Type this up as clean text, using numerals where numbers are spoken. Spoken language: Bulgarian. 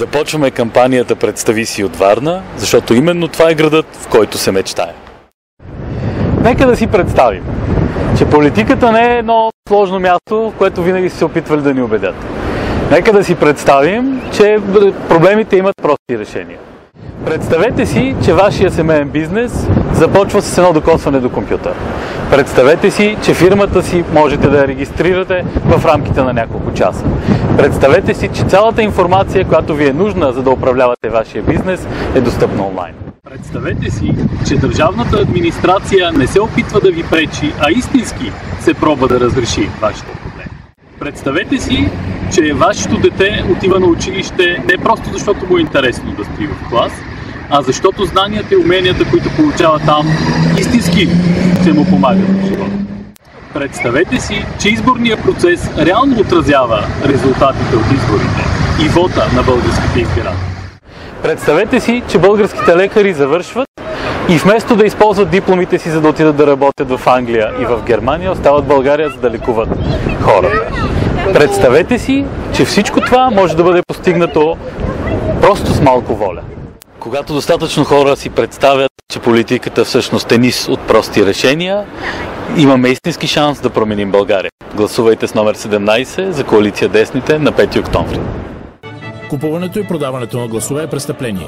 Започваме кампанията "Представи си" от Варна, защото именно това е градът, в който се мечтае. Нека да си представим, че политиката не е едно сложно място, в което винаги се опитвали да ни убедят. Нека да си представим, че проблемите имат прости решения. Представете си, че вашия семейен бизнес започва с едно докосване до компютър. Представете си, че фирмата си можете да я регистрирате в рамките на няколко часа. Представете си, че цялата информация, която ви е нужна, за да управлявате вашия бизнес, е достъпна онлайн. Представете си, че държавната администрация не се опитва да ви пречи, а истински се пробва да разреши вашите проблеми. Представете си, че вашето дете отива на училище не просто защото му е интересно да стои в клас, а защото знанията и уменията, които получава там, истински ще му помагат в живота. Представете си, че изборният процес реално отразява резултатите от изборите и вота на българските избиратели. Представете си, че българските лекари завършват и вместо да използват дипломите си, за да отидат да работят в Англия и в Германия, остават в България, за да лекуват хората. Представете си, че всичко това може да бъде постигнато просто с малко воля. Когато достатъчно хора си представят, че политиката всъщност е низ от прости решения, имаме истински шанс да променим България. Гласувайте с номер 17 за коалиция Десните на 5 октомври. Купуването и продаването на гласове е престъпление.